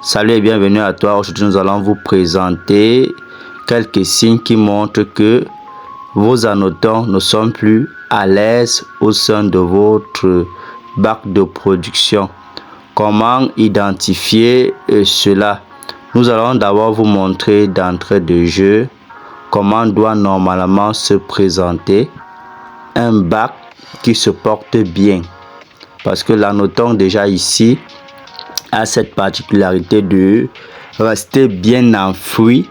Salut et bienvenue à toi. Aujourd'hui, nous allons vous présenter quelques signes qui montrent que vos anotants ne sont plus à l'aise au sein de votre bac de production. Comment identifier cela? Nous allons d'abord vous montrer d'entrée de jeu comment doit normalement se présenter un bac qui se porte bien. Parce que l'annotant déjà ici a cette particularité de rester bien enfoui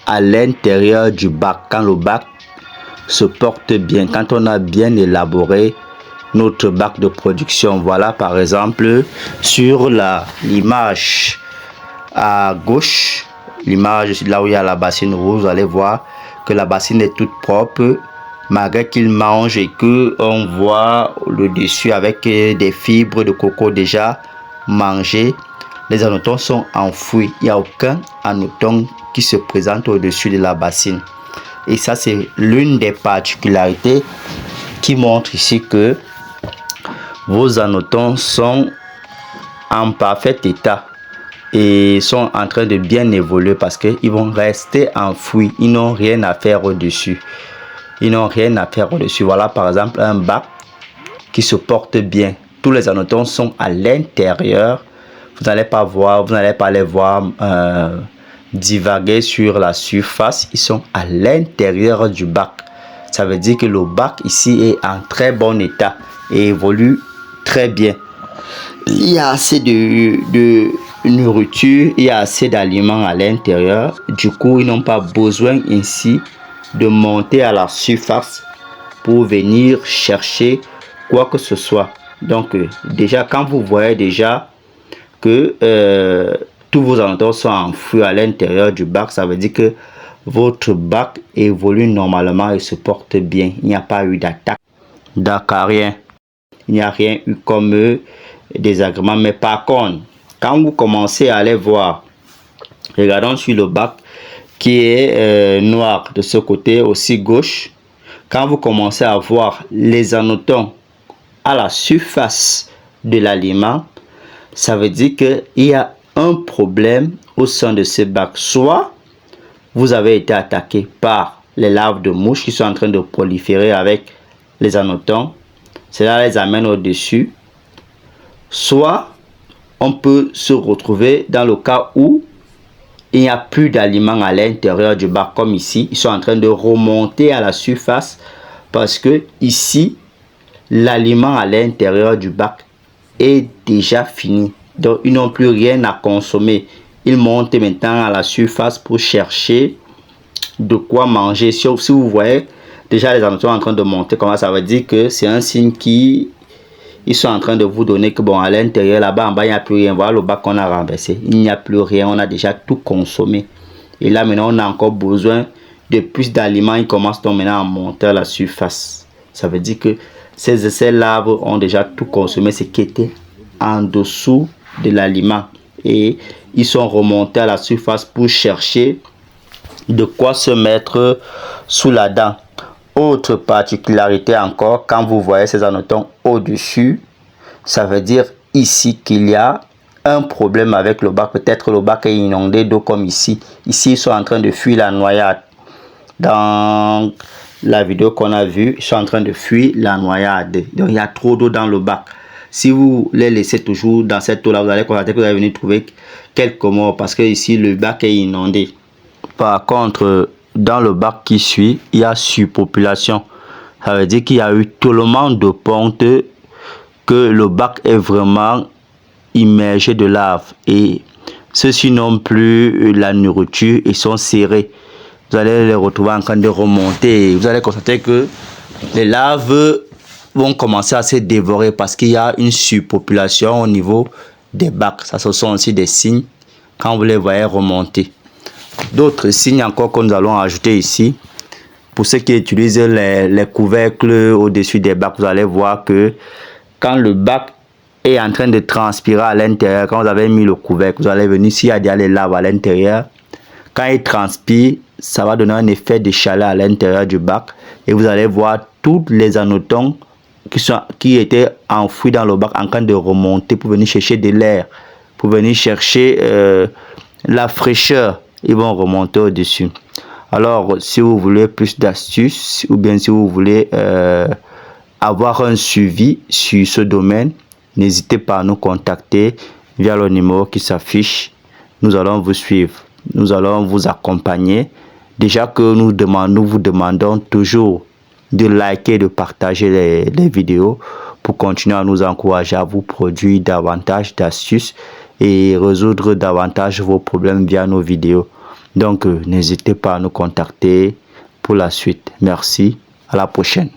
à l'intérieur du bac. Quand le bac se porte bien, quand on a bien élaboré notre bac de production. Voilà par exemple sur l'image à gauche, l'image là où il y a la bassine rouge, vous allez voir que la bassine est toute propre malgré qu'il mange et que on voit le dessus avec des fibres de coco déjà mangées. Les anotons sont enfouis, il n'y a aucun anoton qui se présente au-dessus de la bassine. Et ça, c'est l'une des particularités qui montre ici que vos anotons sont en parfait état et sont en train de bien évoluer parce qu'ils vont rester enfouis. Ils n'ont rien à faire au-dessus. Ils n'ont rien à faire au-dessus. Voilà par exemple un bac qui se porte bien. Tous les anotons sont à l'intérieur. Vous n'allez pas les voir divaguer sur la surface. Ils sont à l'intérieur du bac. Ça veut dire que le bac ici est en très bon état et évolue très bien. Il y a assez de nourriture, il y a assez d'aliments à l'intérieur. Du coup, ils n'ont pas besoin ici de monter à la surface pour venir chercher quoi que ce soit. Donc, déjà, quand vous voyez déjà que tous vos anotons sont enfouis à l'intérieur du bac, ça veut dire que votre bac évolue normalement et se porte bien. Il n'y a pas eu d'attaque d'acarien. Il n'y a rien eu comme désagrément. Mais par contre, quand vous commencez à aller voir, regardons sur le bac qui est noir de ce côté, aussi gauche. Quand vous commencez à voir les anotons à la surface de l'aliment, ça veut dire qu'il y a un problème au sein de ce bac. Soit vous avez été attaqué par les larves de mouches qui sont en train de proliférer avec les anotons. Cela les amène au-dessus. Soit on peut se retrouver dans le cas où il n'y a plus d'aliments à l'intérieur du bac comme ici. Ils sont en train de remonter à la surface parce que ici, l'aliment à l'intérieur du bac est déjà fini. Donc, ils n'ont plus rien à consommer. Ils montent maintenant à la surface pour chercher de quoi manger. Si vous voyez déjà les anotons en train de monter, comment ça veut dire que c'est un signe qui ils sont en train de vous donner que bon, à l'intérieur là-bas en bas il n'y a plus rien. Voilà le bac qu'on a renversé, il n'y a plus rien, on a déjà tout consommé et là maintenant on a encore besoin de plus d'aliments. Ils commencent donc maintenant à monter à la surface. Ça veut dire que ces larves ont déjà tout consommé, ce qui était en dessous de l'aliment, et ils sont remontés à la surface pour chercher de quoi se mettre sous la dent. Autre particularité encore, quand vous voyez ces anotons au-dessus, ça veut dire ici qu'il y a un problème avec le bac. Peut-être le bac est inondé d'eau comme ici. Ici, ils sont en train de fuir la noyade. Dans la vidéo qu'on a vue, ils sont en train de fuir la noyade. Donc, il y a trop d'eau dans le bac. Si vous les laissez toujours dans cette eau-là, vous allez constater que vous allez venir trouver quelques morts parce que ici, le bac est inondé. Par contre, dans le bac qui suit, il y a surpopulation. Ça veut dire qu'il y a eu tellement de pontes que le bac est vraiment immergé de larves. Et ceux-ci n'ont plus la nourriture et sont serrés. Vous allez les retrouver en train de remonter. Vous allez constater que les larves vont commencer à se dévorer parce qu'il y a une surpopulation au niveau des bacs. Ça, ce sont aussi des signes quand vous les voyez remonter. D'autres signes encore que nous allons ajouter ici. Pour ceux qui utilisent les couvercles au-dessus des bacs, vous allez voir que quand le bac est en train de transpirer à l'intérieur, quand vous avez mis le couvercle, vous allez venir ici, il y a déjà les larves à l'intérieur. Quand il transpire, ça va donner un effet de chaleur à l'intérieur du bac. Et vous allez voir tous les anotons qui étaient enfouis dans le bac en train de remonter pour venir chercher de l'air. pour venir chercher la fraîcheur. Ils vont remonter au-dessus. Alors, si vous voulez plus d'astuces ou bien si vous voulez avoir un suivi sur ce domaine, n'hésitez pas à nous contacter via le numéro qui s'affiche. Nous allons vous suivre. Nous allons vous accompagner. Déjà que nous vous demandons toujours de liker, de partager les vidéos pour continuer à nous encourager à vous produire davantage d'astuces et résoudre davantage vos problèmes via nos vidéos. Donc, n'hésitez pas à nous contacter pour la suite. Merci. À la prochaine.